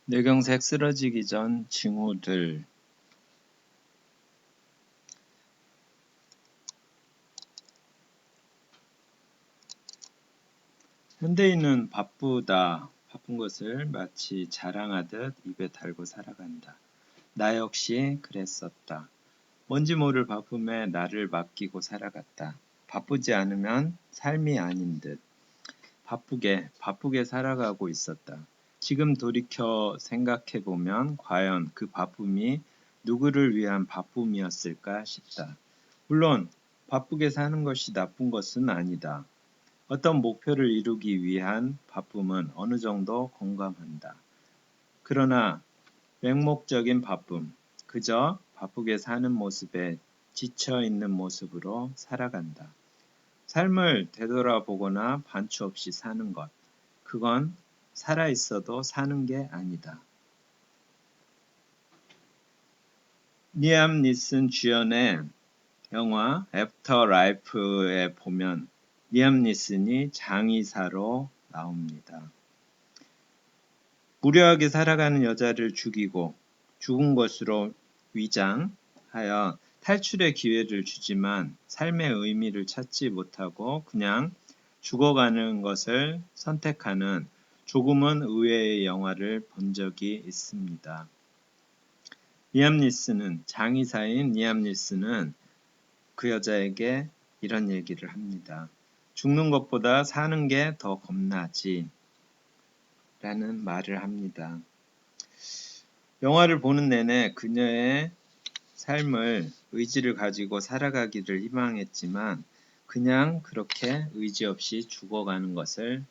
뇌경색 쓰러지기 전 징후들. 현대인은 바쁜 것을 마치 자랑하듯 입에 달고 살아간다. 나 역시 그랬었다. 뭔지 모를 바쁨에 나를 맡기고 살아갔다. 바쁘지 않으면 삶이 아닌 듯. 바쁘게 살아가고 있었다. 지금 돌이켜 생각해보면 과연 그 바쁨이 누구를 위한 바쁨이었을까 싶다. 물론 바쁘게 사는 것이 나쁜 것은 아니다. 어떤 목표를 이루기 위한 바쁨은 어느 정도 공감한다. 그러나 맹목적인 바쁨, 그저 바쁘게 사는 모습에 지쳐 있는 모습으로 살아간다. 삶을 되돌아보거나 반추 없이 사는 것, 그건 살아있어도 사는 게 아니다. 리암 니슨 주연의 영화 애프터 라이프에 보면 리암 니슨이 장의사로 나옵니다. 무료하게 살아가는 여자를 죽이고 죽은 것으로 위장하여 탈출의 기회를 주지만 삶의 의미를 찾지 못하고 그냥 죽어가는 것을 선택하는 조금은 의외의 영화를 본 적이 있습니다. 장의사인 리암 니슨은 그 여자에게 이런 얘기를 합니다. 죽는 것보다 사는 게 더 겁나지 라는 말을 합니다. 영화를 보는 내내 그녀의 삶을 의지를 가지고 살아가기를 희망했지만 그냥 그렇게 의지 없이 죽어가는 것을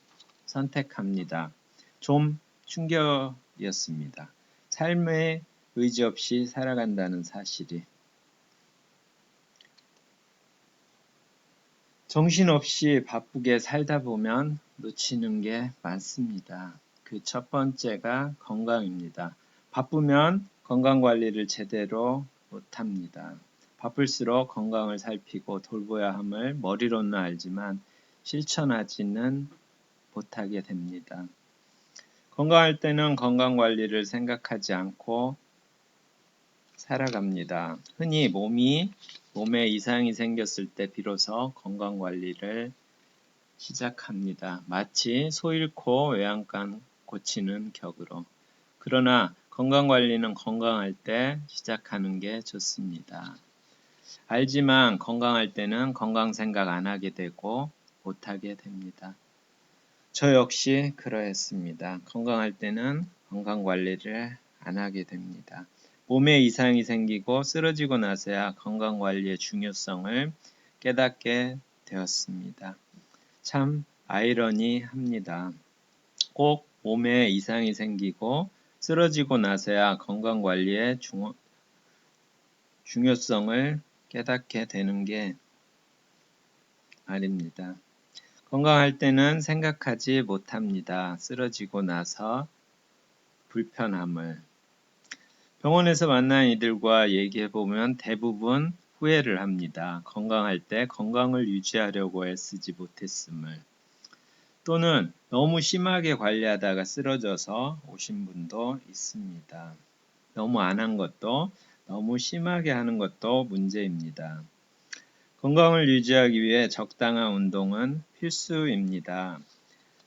선택합니다. 좀 충격이었습니다. 삶에 의지 없이 살아간다는 사실이. 정신없이 바쁘게 살다 보면 놓치는 게 많습니다. 그 첫 번째가 건강입니다. 바쁘면 건강관리를 제대로 못합니다. 바쁠수록 건강을 살피고 돌봐야 함을 머리로는 알지만 실천하지는 못하게 됩니다. 건강할 때는 건강관리를 생각하지 않고 살아갑니다. 흔히 몸에 이상이 생겼을 때 비로소 건강관리를 시작합니다. 마치 소 잃고 외양간 고치는 격으로. 그러나 건강관리는 건강할 때 시작하는 게 좋습니다. 알지만 건강할 때는 건강 생각 안 하게 되고 못하게 됩니다. 저 역시 그러했습니다. 건강할 때는 건강관리를 안 하게 됩니다. 몸에 이상이 생기고 쓰러지고 나서야 건강관리의 중요성을 깨닫게 되었습니다. 참 아이러니합니다. 꼭 몸에 이상이 생기고 쓰러지고 나서야 건강관리의 중요성을 깨닫게 되는 게 말입니다. 건강할 때는 생각하지 못합니다. 쓰러지고 나서 불편함을. 병원에서 만난 이들과 얘기해보면 대부분 후회를 합니다. 건강할 때 건강을 유지하려고 애쓰지 못했음을. 또는 너무 심하게 관리하다가 쓰러져서 오신 분도 있습니다. 너무 안 한 것도 너무 심하게 하는 것도 문제입니다. 건강을 유지하기 위해 적당한 운동은 필수입니다.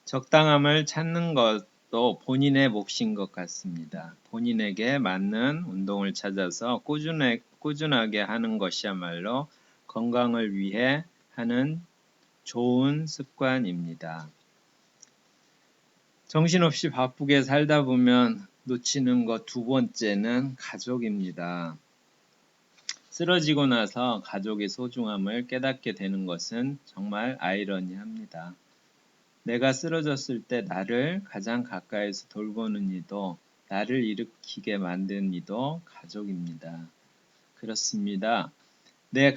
적당함을 찾는 것도 본인의 몫인 것 같습니다. 본인에게 맞는 운동을 찾아서 꾸준하게 하는 것이야말로 건강을 위해 하는 좋은 습관입니다. 정신없이 바쁘게 살다 보면 놓치는 것 두 번째는 가족입니다. 쓰러지고 나서 가족의 소중함을 깨닫게 되는 것은 정말 아이러니합니다. 내가 쓰러졌을 때 나를 가장 가까이서 돌보는 이도 나를 일으키게 만든 이도 가족입니다. 그렇습니다. 내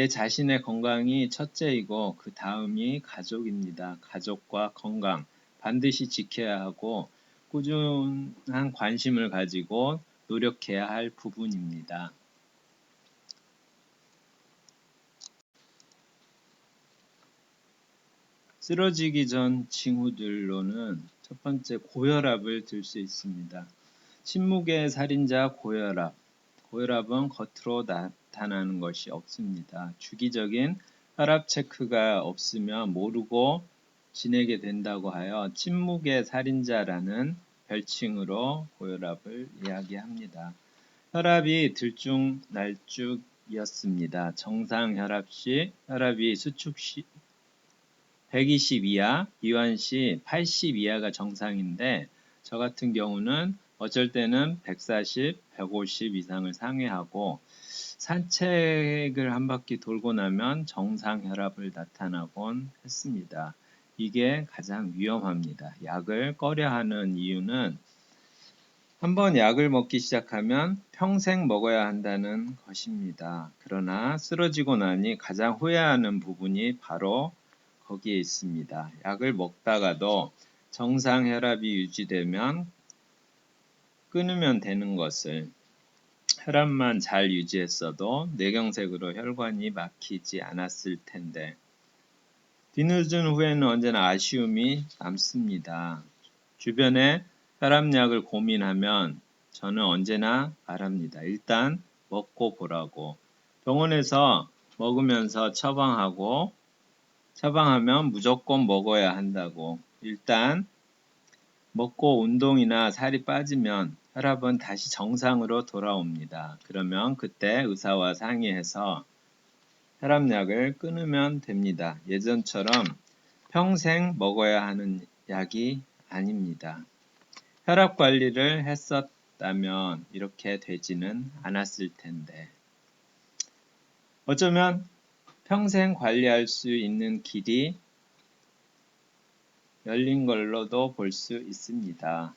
자신의 건강이 첫째이고 그 다음이 가족입니다. 가족과 건강 반드시 지켜야 하고 꾸준한 관심을 가지고 노력해야 할 부분입니다. 쓰러지기 전 징후들로는 첫 번째 고혈압을 들 수 있습니다. 침묵의 살인자 고혈압. 고혈압은 겉으로 나타나는 것이 없습니다. 주기적인 혈압 체크가 없으면 모르고 지내게 된다고 하여 침묵의 살인자라는 별칭으로 고혈압을 이야기합니다. 혈압이 들쭉날쭉이었습니다. 정상 혈압 시 혈압이 수축 시 120 이하, 이완 시 80 이하가 정상인데 저 같은 경우는 어쩔 때는 140, 150 이상을 상회하고 산책을 한 바퀴 돌고 나면 정상 혈압을 나타나곤 했습니다. 이게 가장 위험합니다. 약을 꺼려 하는 이유는 한번 약을 먹기 시작하면 평생 먹어야 한다는 것입니다. 그러나 쓰러지고 나니 가장 후회하는 부분이 바로 거기에 있습니다. 약을 먹다가도 정상 혈압이 유지되면 끊으면 되는 것을 혈압만 잘 유지했어도 뇌경색으로 혈관이 막히지 않았을 텐데 뒤늦은 후에는 언제나 아쉬움이 남습니다. 주변에 혈압약을 고민하면 저는 언제나 말합니다. 일단 먹고 보라고. 병원에서 먹으면서 처방하면 무조건 먹어야 한다고. 일단 먹고 운동이나 살이 빠지면 혈압은 다시 정상으로 돌아옵니다. 그러면 그때 의사와 상의해서 혈압약을 끊으면 됩니다. 예전처럼 평생 먹어야 하는 약이 아닙니다. 혈압 관리를 했었다면 이렇게 되지는 않았을 텐데. 어쩌면 평생 관리할 수 있는 길이 열린 걸로도 볼 수 있습니다.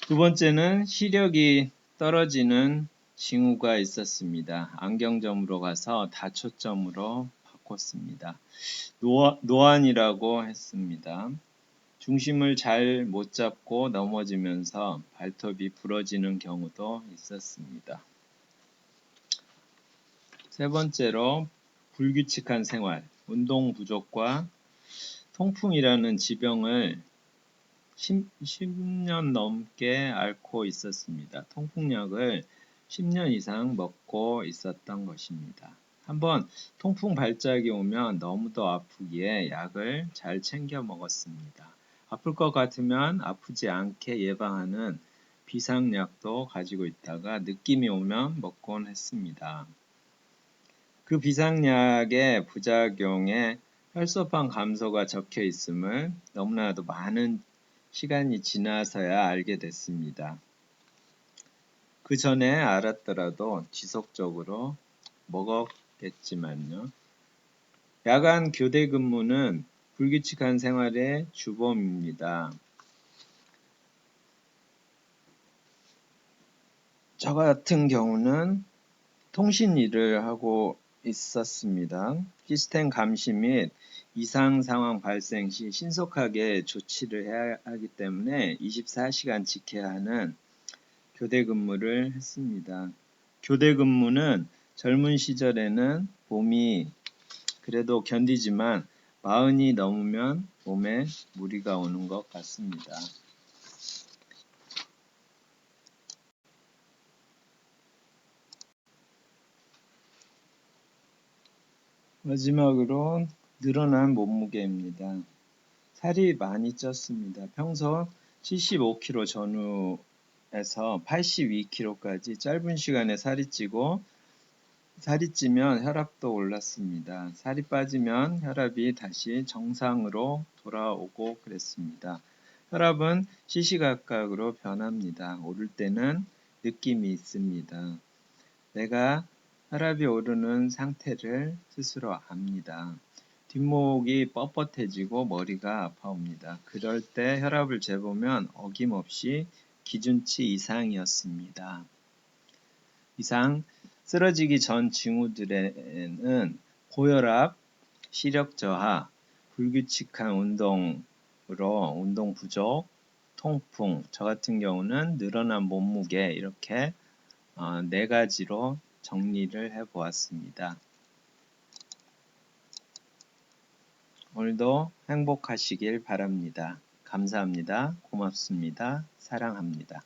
두 번째는 시력이 떨어지는 징후가 있었습니다. 안경점으로 가서 다초점으로 바꿨습니다. 노안이라고 했습니다. 중심을 잘 못 잡고 넘어지면서 발톱이 부러지는 경우도 있었습니다. 세 번째로 불규칙한 생활, 운동 부족과 통풍이라는 지병을 10년 넘게 앓고 있었습니다. 통풍약을 10년 이상 먹고 있었던 것입니다. 한번 통풍 발작이 오면 너무도 아프기에 약을 잘 챙겨 먹었습니다. 아플 것 같으면 아프지 않게 예방하는 비상약도 가지고 있다가 느낌이 오면 먹곤 했습니다. 그 비상약의 부작용에 혈소판 감소가 적혀 있음을 너무나도 많은 시간이 지나서야 알게 됐습니다. 그 전에 알았더라도 지속적으로 먹었겠지만요. 야간 교대 근무는 불규칙한 생활의 주범입니다. 저 같은 경우는 통신 일을 하고 있었습니다. 시스템 감시 및 이상 상황 발생 시 신속하게 조치를 해야 하기 때문에 24시간 지켜야 하는 교대 근무를 했습니다. 교대 근무는 젊은 시절에는 몸이 그래도 견디지만 40이 넘으면 몸에 무리가 오는 것 같습니다. 마지막으로 늘어난 몸무게입니다. 살이 많이 쪘습니다. 평소 75kg 전후에서 82kg까지 짧은 시간에 살이 찌고 살이 찌면 혈압도 올랐습니다. 살이 빠지면 혈압이 다시 정상으로 돌아오고 그랬습니다. 혈압은 시시각각으로 변합니다. 오를 때는 느낌이 있습니다. 내가 혈압이 오르는 상태를 스스로 압니다. 뒷목이 뻣뻣해지고 머리가 아파옵니다. 그럴 때 혈압을 재보면 어김없이 기준치 이상이었습니다. 이상 쓰러지기 전 징후들에는 고혈압, 시력 저하, 불규칙한 운동 부족, 통풍, 저 같은 경우는 늘어난 몸무게 이렇게 4가지로 정리를 해보았습니다. 오늘도 행복하시길 바랍니다. 감사합니다. 고맙습니다. 사랑합니다.